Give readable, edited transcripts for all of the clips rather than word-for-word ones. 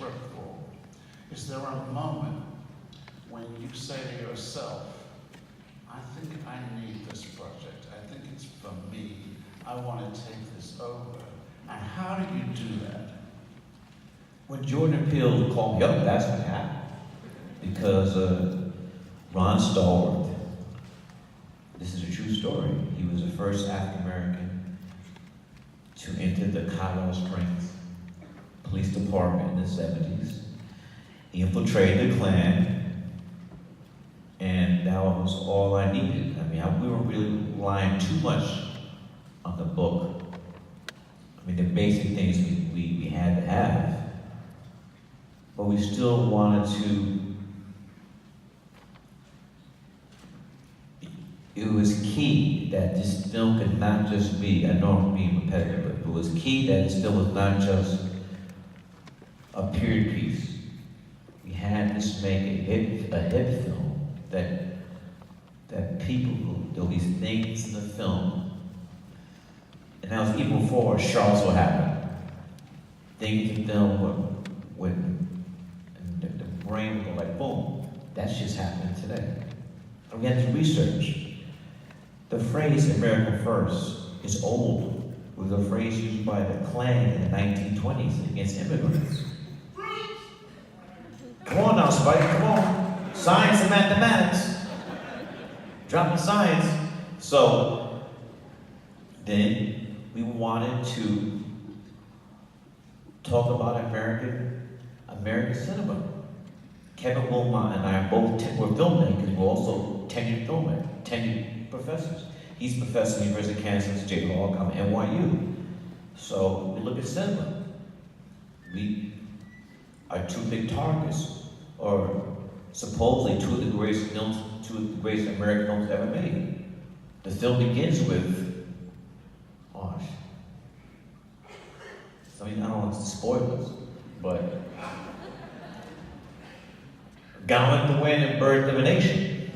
script forward? Is there a moment when you say to yourself, I think I need this project, I think it's for me, I want to take this over? And how do you do that? When Jordan Peele called me up, that's what happened. Because Ron Stallworth, this is a true story, he was the first African American to enter the Colorado Springs Police Department in the 70s. He infiltrated the Klan, and that was all I needed. I mean, we weren't really relying too much on the book. I mean, the basic things we had to have, but we still wanted to. It was key that this film could not just be, I know I'm being repetitive, but it was key that this film was not just a period piece. We had to make a hit film that people, there'll be things in the film, and that was even before Charlottesville happened. Things in the film when the brain would go like, boom, that's just happening today. And we had to research. The phrase America First is old. It was a phrase used by the Klan in the 1920s against immigrants. Come on now, Spike, come on. Science and mathematics. Dropping science. So then we wanted to talk about American cinema. Kevin Wilmot and I are both were filmmakers. We're also tenured professors. He's professor at the University of Kansas, Jayhawk, I'm at NYU. So we look at cinema. Our two big targets are supposedly two of the greatest American films ever made. The film begins with, gosh, I mean, I don't want to spoil this, but Gone with the Wind and Birth of a Nation.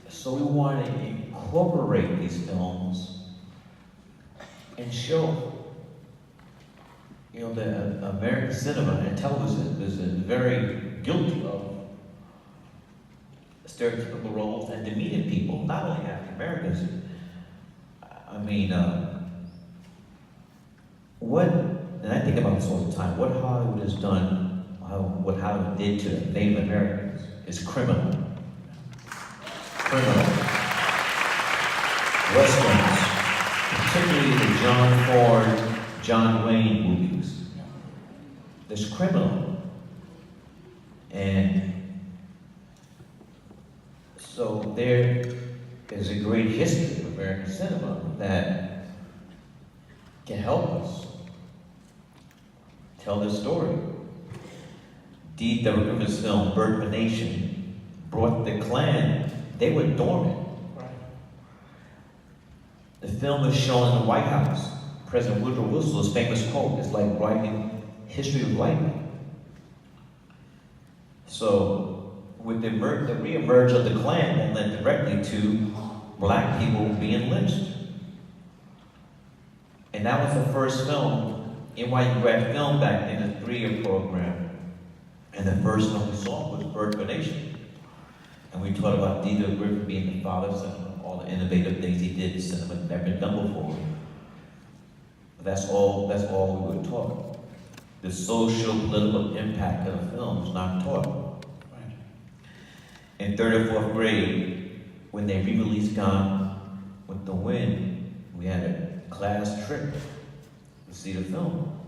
So we want to incorporate these films and show, that American cinema and television is very guilty of stereotypical roles and demeaning people, not only African Americans. I mean, and I think about this all the time, what Hollywood has done, what Hollywood did to Native Americans is criminal. Criminal. Westerns, particularly the John Ford, John Wayne movies. It's criminal. And so there is a great history of American cinema that can help us tell this story. D. W. Griffith's film, Birth of a Nation, brought the Klan, they were dormant. Right. The film was shown in the White House. President Woodrow Wilson's famous quote is like writing history of lightning. So, with the re-emerge of the Klan, that led directly to black people being lynched. And that was the first film, NYU grad film back in the 3-year program. And the first film we saw was Birth of a Nation. And we taught about D. W. Griffith being the father of cinema, all the innovative things he did in cinema that never been done before. But that's all we were taught. The social, political impact of the film was not taught. Right. In 3rd or 4th grade, when they re-released Gone with the Wind, we had a class trip to see the film.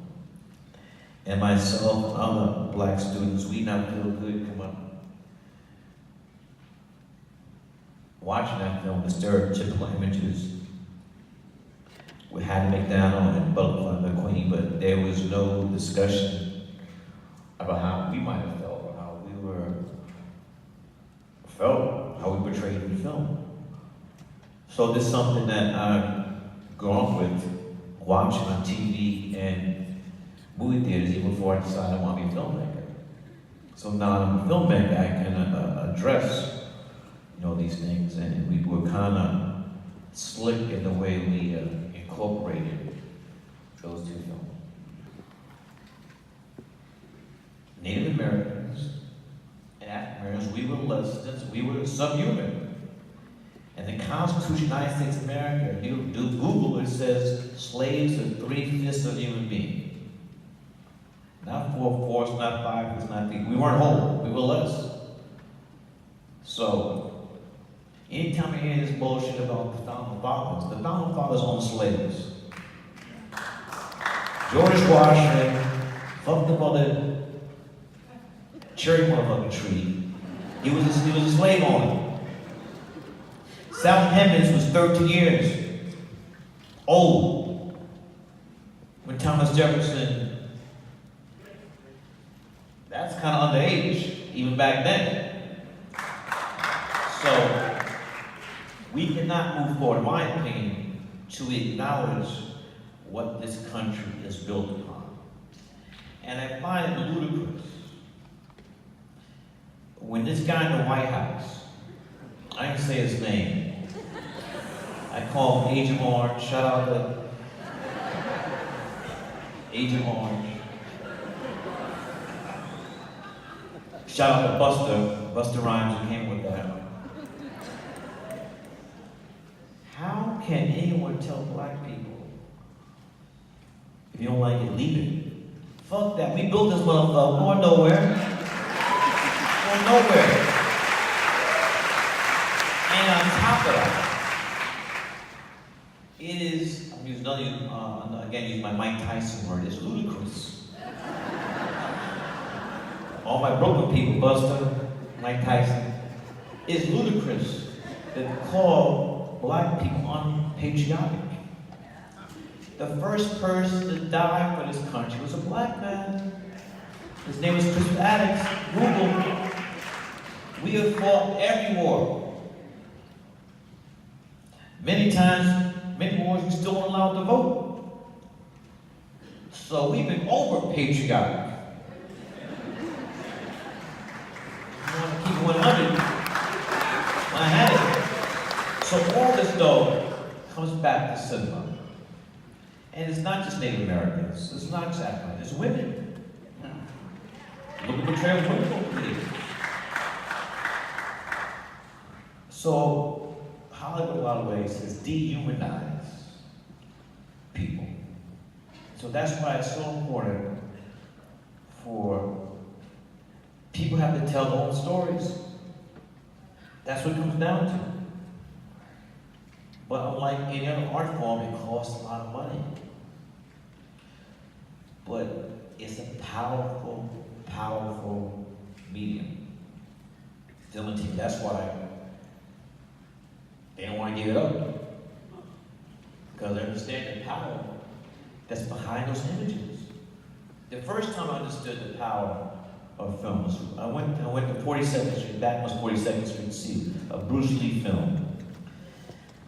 And myself and other black students, we not feel good come up. Watching that film, the stereotypical images with Hattie McDonald and Butterfly McQueen, but there was no discussion about how we might have felt or how we portrayed in the film. So this is something that I've grown up with, watching on TV and movie theaters even before I decided I want to be a filmmaker. So now I'm a filmmaker, I can address these things, and we were kind of slick in the way we incorporated those two films. Native Americans and African Americans, we were less than, we were subhuman. And the Constitution of the United States of America, if you do Google, it says slaves are 3/5 of a human being. Not 4/4, not 5, not 3. We weren't whole, we were less. So, anytime you hear this bullshit about the founding fathers owned slaves. George Washington fucked up on the cherry motherfucking tree. He was a slave owner. Sal Hemings was 13 years old when Thomas Jefferson, that's kind of underage, even back then. So, we cannot move forward, in my opinion, to acknowledge what this country is built upon. And I find it ludicrous when this guy in the White House, I didn't say his name, I call him Agent Orange. Shout out to Agent Orange. Shout out to Buster Rhymes who came with that. How can anyone tell black people, if you don't like it, leave it? Fuck that. We built this motherfucker. Going nowhere. Going nowhere. And on top of that, it is, I'm using again, use my Mike Tyson word, it's ludicrous. All my broken people, Buster, Mike Tyson, it's ludicrous that call black people unpatriotic. The first person to die for this country was a black man. His name was Chris Adams. Google. We have fought every war. Many times, many wars we still weren't allowed to vote. So we've been over patriotic. I want to keep it 100. I had it. So all this though comes back to cinema. And it's not just Native Americans. It's not just Africans. It's women. Look at the trans women over here. So Hollywood, in a lot of ways, has dehumanized people. So that's why it's so important for people have to tell their own stories. That's what it comes down to. But unlike any other art form, it costs a lot of money. But it's a powerful, powerful medium. Film and TV. That's why they don't want to give it up. Because they understand the power that's behind those images. The first time I understood the power of film was, I went to 42nd Street, back was 42nd Street to see a Bruce Lee film.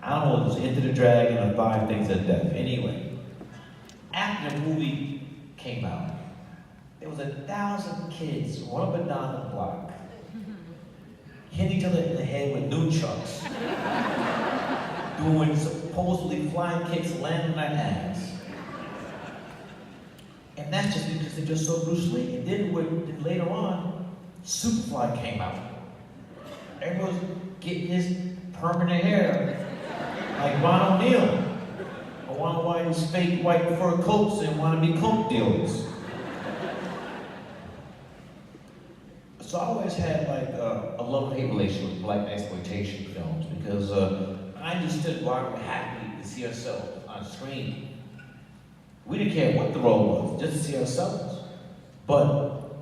I don't know, it was Into the Dragon and 5 Things of Death. Anyway, after the movie came out, there was 1,000 kids run up and down the block, hitting each other in the head with nunchucks, doing supposedly flying kicks, landing on their ass. And that's just because they just saw Bruce Lee. And then later on, Superfly came out. Everyone was getting his permanent hair, like Ron O'Neal. I wonder why these fake white fur coats and want to be coke dealers. So I always had like a love-hate relationship with black exploitation films because I understood why we were happy to see ourselves on screen. We didn't care what the role was, just to see ourselves. But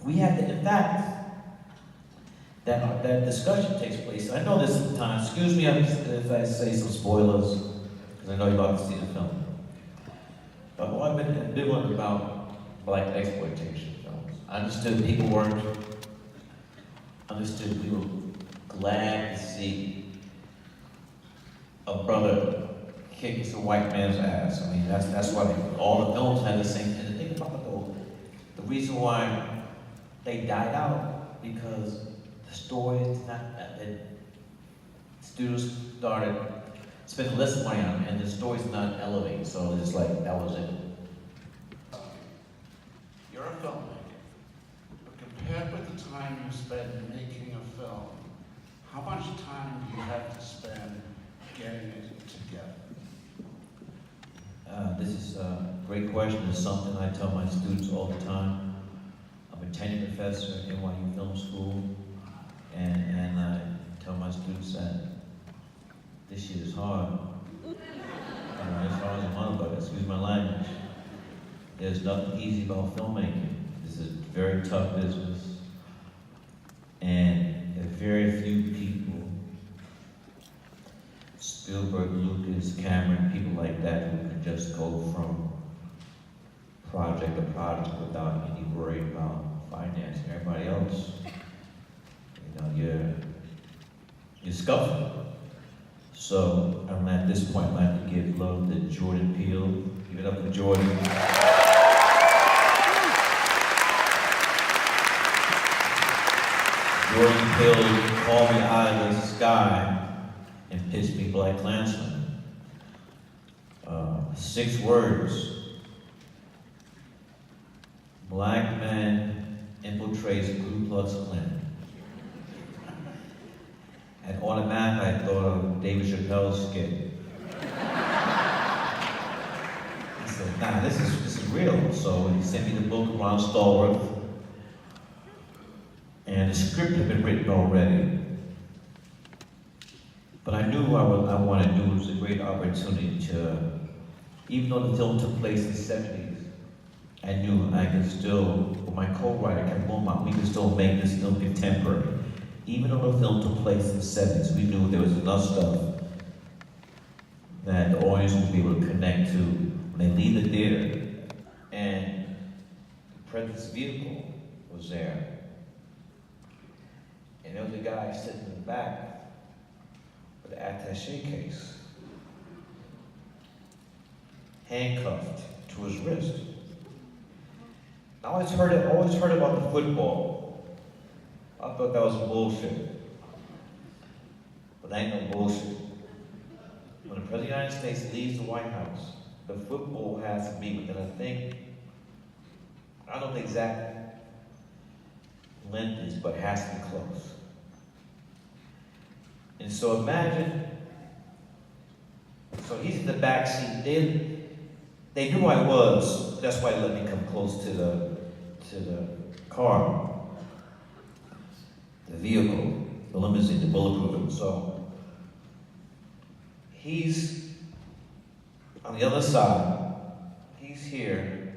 we had to, in fact, that discussion takes place. I know this sometimes, excuse me if I say some spoilers, because I know you're about to see the film. But what I've been ambivalent about black exploitation films. I understood people weren't, understood we were glad to see a brother kicking some white man's ass. I mean, that's why all the films had the same. And the thing about it though, the reason why they died out because the story is not. Studios started spending less money on it, and the story's not elevating. So it's like that was it. You're a filmmaker. time you spend making a film, how much time do you have to spend getting it together? This is a great question. It's something I tell my students all the time. I'm a tenured professor at NYU Film School, and I tell my students that this shit is hard. As hard as a motherfucker, excuse my language. There's nothing easy about filmmaking. This is a very tough business, and there are very few people, Spielberg, Lucas, Cameron, people like that, who can just go from project to project without any worry about finance. Everybody else, you're scuffling. So at this point, I'd like to give love to Jordan Peele. Give it up for Jordan. Jordan Peele called me out of the sky and pitched me Black Klansman. 6 words. Black man infiltrates Ku Klux Klan. And automatically I thought of David Chappelle's skit. He said, nah, this is real. So he sent me the book of Ron Stallworth. And the script had been written already. But I knew what I wanted to do. It was a great opportunity to, even though the film took place in the 70s, I knew I could still, with my co-writer, Kevin Beaumont, we could still make this film contemporary. Even though the film took place in the 70s, we knew there was enough stuff that the audience would be able to connect to when they leave the theater. And the president's vehicle was there. And there was a guy sitting in the back with an attaché case, handcuffed to his wrist. I always heard about the football. I thought that was bullshit. But that ain't no bullshit. When the President of the United States leaves the White House, the football has to be within, I don't know the exact length is, but it has to be close. And so imagine, so he's in the back seat. They knew I was. That's why they let me come close to the car, the vehicle, the limousine, the bulletproof. So he's on the other side. He's here,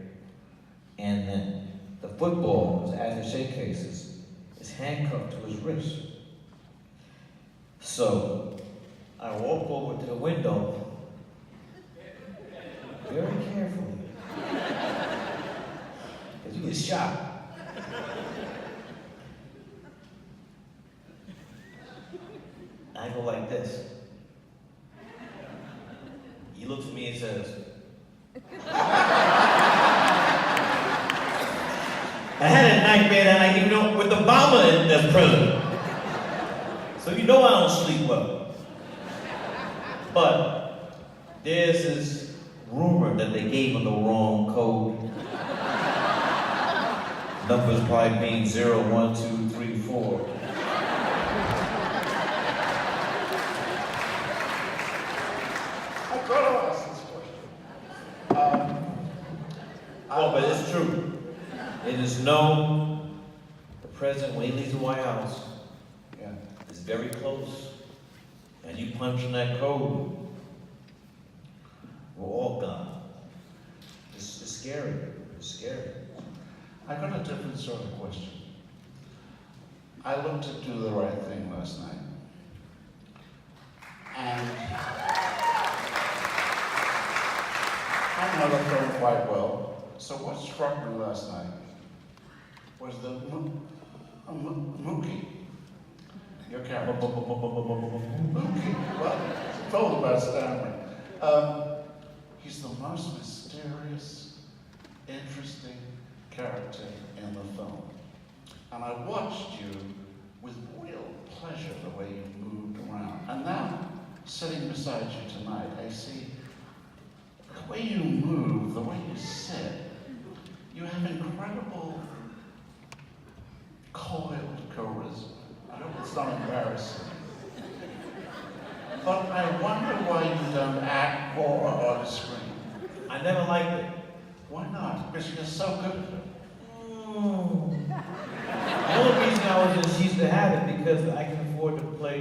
and then the football, his attaché cases, is handcuffed to his wrist. So I walk over to the window very carefully, because you get shot. I go like this. He looks at me and says, I had a nightmare that night, with Obama as president. So I don't sleep well. But there's this rumor that they gave him the wrong code. Numbers probably mean 0, 1, 2, 3, 4. I've got to ask this question. But it's true. It is known, the president, when he leaves the White House, is very close. And you punch in that code, we're all gone. It's scary. It's scary. I got a different sort of question. I looked at Do the Right Thing last night. And I know the film quite well. So what struck me last night was the Mookie. Your camera. Mookie. Well, it's all about stammering. He's the most mysterious, interesting character in the film. And I watched you with real pleasure the way you moved around. And now, sitting beside you tonight, I see the way you move, the way you sit, you have incredible coiled It's not embarrassing. But I wonder why you don't act more on the screen. I never liked it. Why not? Because you're so good at it. The only reason I was in She's to Have It because I can afford to pay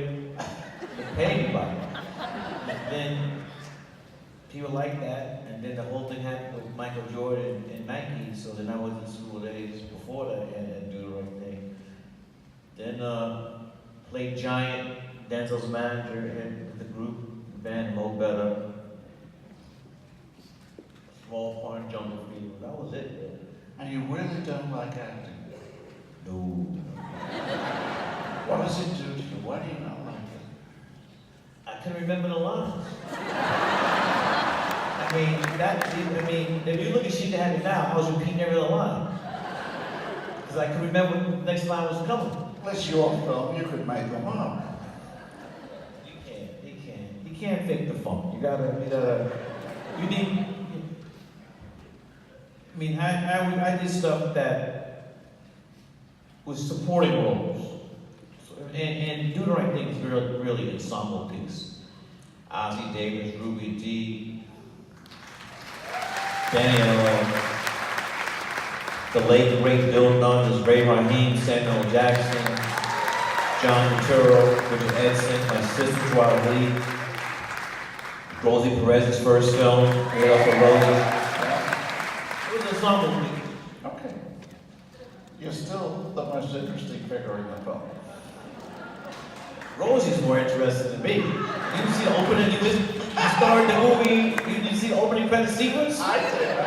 anybody. And then people like that, and then the whole thing happened with Michael Jordan and Nike, so then I was in school days before that and do the right thing. Then played Giant, Denzel's manager, and the group band Mo Better. Small part in Jungle Fever. That was it, man. And you really don't like acting. No. What does it do to you? Why do you not like it? I can remember the lines. I mean, if you look at She's to Have It now, I was repeating every other line. Because I could remember when the next line was coming. Unless your film, you could make them up. You can't fake the funk. You need, I mean, I did stuff that was supporting roles. And Do the Right Thing is really an ensemble piece. Ozzie Davis, Ruby D, Daniel, the late great Bill Nunn, Ray Raheem, Samuel Jackson, John Turturro, Richard Edson, my sister Joelle Lee, Rosie Perez's first film, Made Up for Rosie. It was an ensemble piece. Okay. You're still the most interesting figure in the film. Rosie's more interesting than me. You didn't see the opening, you started the movie, you didn't see the opening credit sequence? I did.